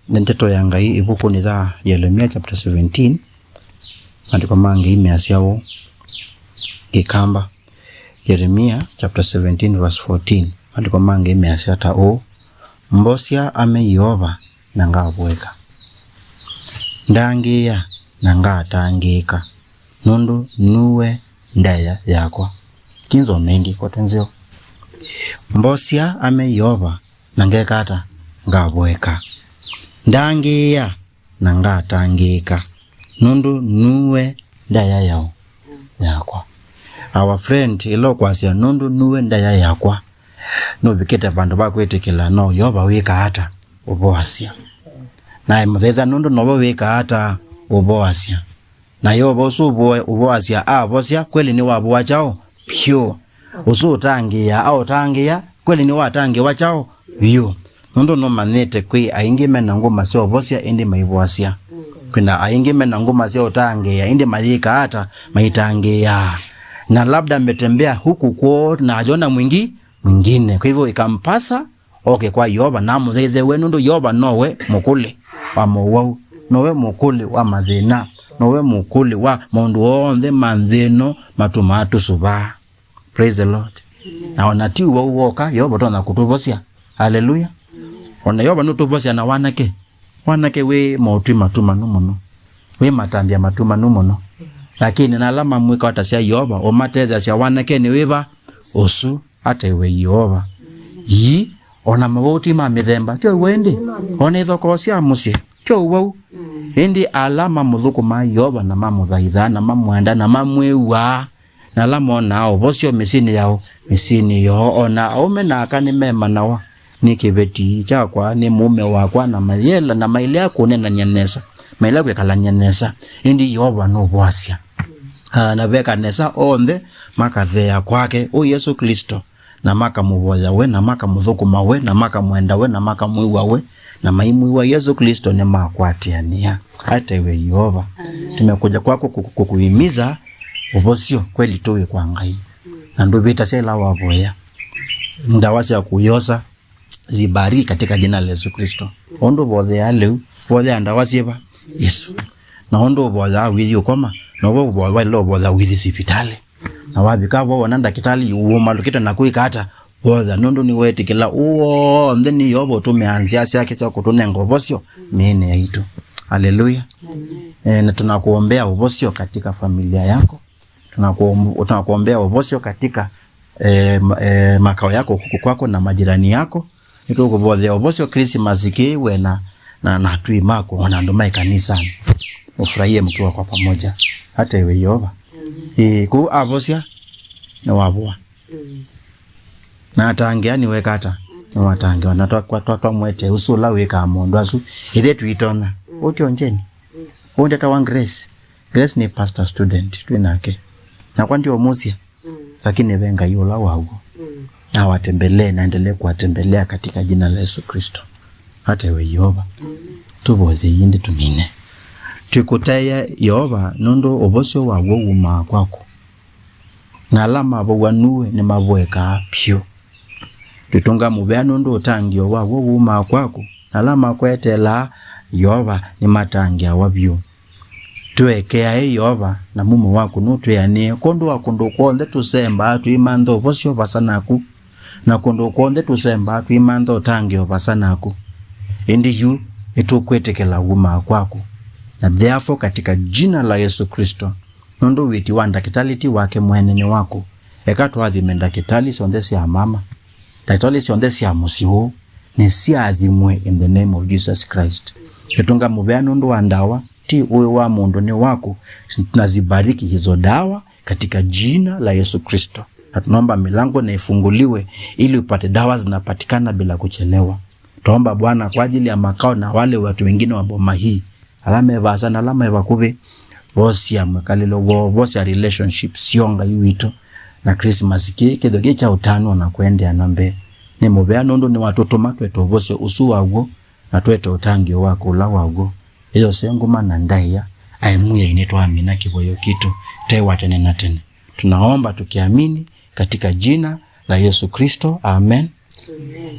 Nteto ya Ngai ibuku ni tha Yelemia chapter 17 andiko mangi imeasiao gikamba. Yelemia chapter 17 verse 14 andiko mangi imeasiata o Mbosya ameyova nangabweka, Ndangia nangatangika, Nundu Nuwe Ndaia Yakwa. Kinzo mengi kwa tenzio. Mbosya ameyova nangekata ngabweka, Ndangia nangatangika, Nundu Nuwe Ndaia Yakwa. Our friend ilo kwasia Nundu Nuwe Ndaia Yakwa. No bikete bantu bakwetekela no yoba wika hata uboasya. Na mvetha Nundu no wika hata uboasya. Na yoba usu uboasya Mbosya kweli ni wabuwa chao pyo. Usu utangia au tangia kweli ni watangia wachao pyo. Nundu no manete kwi aingime na ngoma sio Mbosya indi maiboasya. Kuna aingime na ngoma sio tangia indi madhika hata maitangia. Na labda metembea huku kwa na ajona mwingine. Kwa hivyo ikampasa kwa yoba na muthethe we Nundu yoba nowe mukuli wa mowau, nowe mukuli wa mathina, nowe mukuli wa mundu onthe manthino matumatu suba. Praise the Lord. Na onati woka yoba tona kutubosya. Hallelujah. Ona yoba nutubosya na wanake we mauti matuma numuno, we matambia matuma numuno. Lakini na alama mwika watasia yoba omathethe sia wanake ni weba osu ate we yoba yi ona mawoti ma mithemba tio wendi ona ithoko cia muci tio wau indi alama muthuku ma yoba na mamuthaitha na mamwenda na mamwewa na alama ona Mbosya misini yo ona aume na akani mema nawa ni kibeti Yakwa ni mume wakwa na mayela na maile yako nena nyanesa maile yako kala nyanesa indi yoba no Mbosya na beka nesa onde makathea kwake o Yesu Kristo na maka muboya we na maka muthuku mawe na maka mwenda we na maka mwiwa we na maimu wa Yesu Kristo ne makwatiania hata iwe Yehova. Tumekuja kwako kukuhimiza Mbosya kweli tuwe kwa Ngai na ndubita sela waboya ndawasi ya kuyosa zibari katika jina la Yesu Kristo. Ondo bode aleu bode andawasi ba Yesu na ondo boda withi ukoma no bo boda lo boda withi sipitali na wabika bo wananda kitali uoma lukita na kuikata boda Nundu ni weti kila uo ndeni yobo tumeanzia yake cha kutunengo Mbosya mene yitu. Haleluya. Na tunakuombea Mbosya katika familia yako, tunakuombea Mbosya katika makao yako huku kwako na majirani yako. Nituko bodhe Mbosya Christmas kiwe na tui mako wanandoma kanisa. Ufurahie mkiwa kwa pamoja hata iwe Yehova. Ku Mbosya na wabua. Na atangia ni wekata. Na watangia wanatoa kwa mwete usula weka amondo asu ile tuitona. Wote onjeni. Wonde ta Grace. Grace ni pastor student twinake. Na kwa ndio Mbosya. Lakini venga yola wago. Na watembelee na endelee kuwatembelea katika jina la Yesu Kristo. Hata iwe Yehova. Tuboze yindi tumine. Tukutaya Yehova Nundu Mbosya wago uma kwako. Na alama abo Nuwe ni mabweka pyo. Tutunga mubea Nundu utangio wago uma kwako. Na alama kwetela Yehova ni matangia wabyo. Tuwekea Yehova na mumu wako nutu yani kondo wakundu konde tusemba tuimando Mbosya basanaku na kondo konde tusemba tuimando tangio basanaku indi yu itukwetekela uma kwako. Na therefore katika jina la Yesu Kristo Nundu witi wanda kitaliti wake mwenene wako ekatu athimenda kitali sondesi ya mama tatoli sondesi ya musiho ni siya athimwe in the name of Jesus Christ. Tutunga mubea Nundu wa ndawa ti uwe wa mundu ni wako tunazibariki hizo dawa katika jina la Yesu Kristo. Na tunaomba milango na ifunguliwe ili upate dawa zinapatikana bila kuchelewa. Tuomba Bwana kwa ajili ya makao na wale watu wengine wa boma hii. Alama eva sana alama eva kube Mbosya mkalilo Mbosya relationship sionga yuito na Christmas kidoge cha utano na kuendea nambe. Ni mubea Nundu ni watoto matweto Mbosya usu wago na tweto utangio wako la wago. Iyo senguma na Ndaia aimuya inetwa amina kiboyo kitu tewa tene na tene. Tunaomba tukiamini katika jina la Yesu Kristo. Amen. Amen.